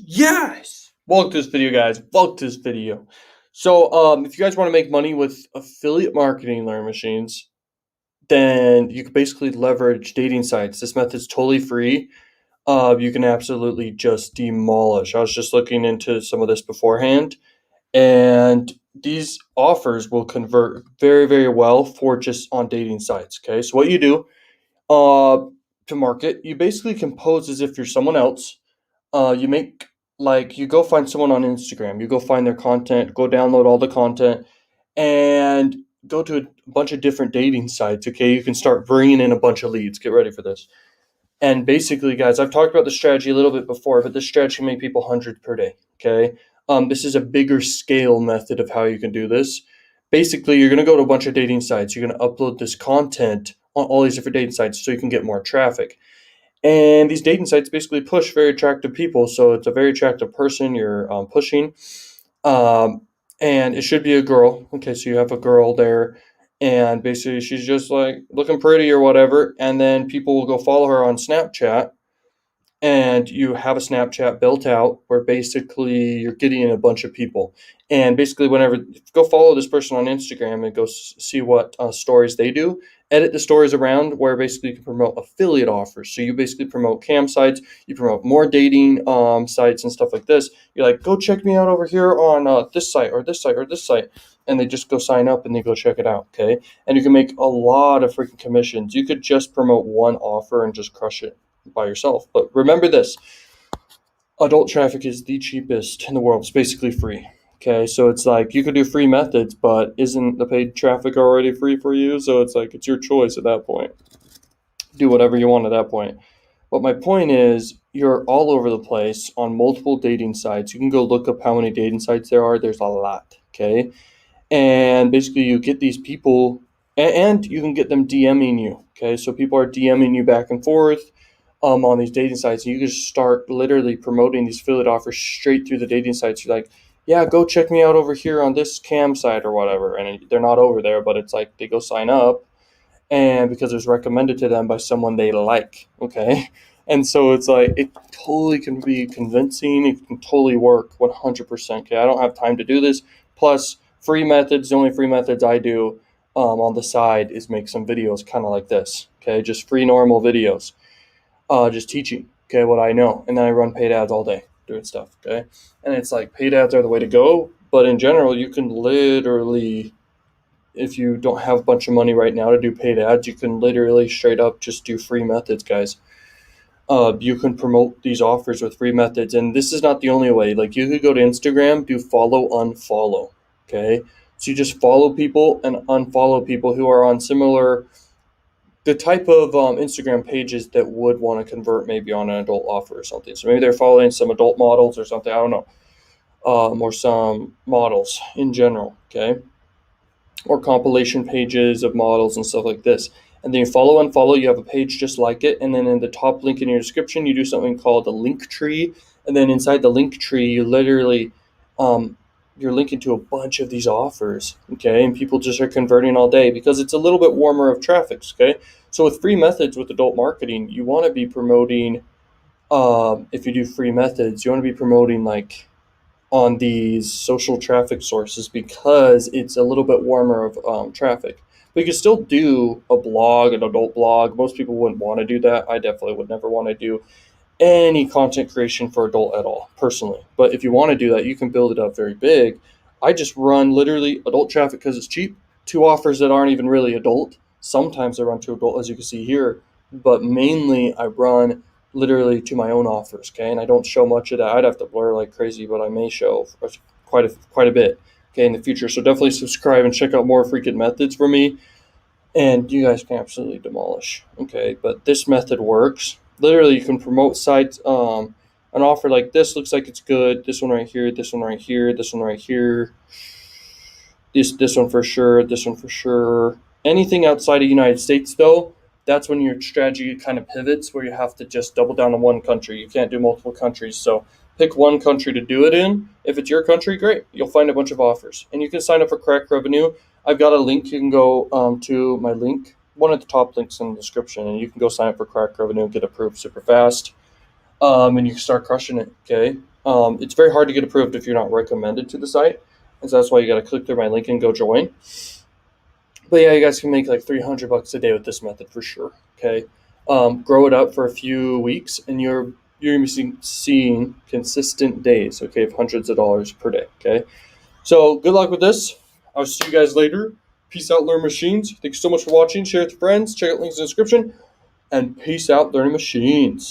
Yes. Welcome to this video, guys. Welcome to this video. So, if you guys want to make money with affiliate marketing learning machines, then you can basically leverage dating sites. This method's totally free. You can absolutely just demolish. I was just looking into some of this beforehand, and these offers will convert very, very well for just on dating sites. Okay, so what you do, uh, to market, you basically compose as if you're someone else. You make like you go find someone on Instagram, you go find their content, go download all the content, and go to a bunch of different dating sites. Okay, you can start bringing in a bunch of leads. Get ready for this. And basically, guys, I've talked about the strategy a little bit before, but this strategy can make people hundreds per day. Okay, this is a bigger scale method of how you can do this. Basically, you're gonna go to a bunch of dating sites. You're gonna upload this content on all these different dating sites so you can get more traffic. And these dating sites basically push very attractive people. So it's a very attractive person you're pushing. Um, and it should be a girl. Okay, so you have a girl there, and basically she's just like looking pretty or whatever. And then people will go follow her on Snapchat, and you have a Snapchat built out where basically you're getting in a bunch of people. And basically, whenever go follow this person on Instagram and go see what stories they do, edit the stories around where basically you can promote affiliate offers. So you basically promote cam sites, you promote more dating sites and stuff like this. You're like, go check me out over here on this site or this site or this site. And they just go sign up and they go check it out. Okay. And you can make a lot of freaking commissions. You could just promote one offer and just crush it by yourself. But remember this, adult traffic is the cheapest in the world. It's basically free. Okay, so it's like you could do free methods, but isn't the paid traffic already free for you? So it's like it's your choice at that point. Do whatever you want at that point. But my point is, you're all over the place on multiple dating sites. You can go look up how many dating sites there are. There's a lot. Okay, and basically you get these people, and you can get them DMing you. Okay, so people are DMing you back and forth on these dating sites, and you can just start literally promoting these affiliate offers straight through the dating sites. You're like, yeah, go check me out over here on this cam site or whatever, and they're not over there, but it's like they go sign up, and because it was recommended to them by someone they like. Okay, and so it's like it totally can be convincing. It can totally work 100%. Okay, I don't have time to do this. Plus, free methods. The only free methods I do on the side is make some videos kind of like this. Okay, just free normal videos, just teaching, okay, what I know. And then I run paid ads all day doing stuff, okay? And it's like paid ads are the way to go. But in general, you can literally, if you don't have a bunch of money right now to do paid ads, you can literally straight up just do free methods, guys. You can promote these offers with free methods. And this is not the only way. Like you could go to Instagram, do follow, unfollow, okay? So you just follow people and unfollow people who are on similar the type of Instagram pages that would want to convert maybe on an adult offer or something. So maybe they're following some adult models or something. I don't know, or some models in general. Okay, or compilation pages of models and stuff like this. And then you follow unfollow. You have a page just like it, and then in the top link in your description, you do something called a link tree. And then inside the link tree, you literally um, you're linking to a bunch of these offers, okay? And people just are converting all day because it's a little bit warmer of traffic, okay? So with free methods with adult marketing, you want to be promoting, if you do free methods, you want to be promoting like on these social traffic sources because it's a little bit warmer of traffic. But you can still do a blog, an adult blog. Most people wouldn't want to do that. I definitely would never want to do any content creation for adult at all, personally. But if you want to do that, you can build it up very big. I just run literally adult traffic because it's cheap, two offers that aren't even really adult. Sometimes I run to adult, as you can see here, but mainly I run literally to my own offers, okay? And I don't show much of that. I'd have to blur like crazy, but I may show quite a bit, okay, in the future. So definitely subscribe and check out more freaking methods from me, and you guys can absolutely demolish, okay? But this method works. Literally, you can promote sites. An offer like this looks like it's good. This one right here, this one right here, this one right here. This one for sure, this one for sure. Anything outside of United States, though, that's when your strategy kind of pivots, where you have to just double down on one country. You can't do multiple countries, so pick one country to do it in. If it's your country, great. You'll find a bunch of offers, and you can sign up for Crack Revenue. I've got a link. You can go to my link, one of the top links in the description, and you can go sign up for Crack Revenue and get approved super fast. and you can start crushing it. Okay. It's very hard to get approved if you're not recommended to the site, and so that's why you got to click through my link and go join. But yeah, you guys can make like $300 a day with this method for sure. Okay. Grow it up for a few weeks, and you're gonna be seeing consistent days. Okay, of hundreds of dollars per day. Okay. So good luck with this. I'll see you guys later. Peace out, Learn Machines. Thank you so much for watching. Share with your friends. Check out links in the description. And peace out, Learning Machines.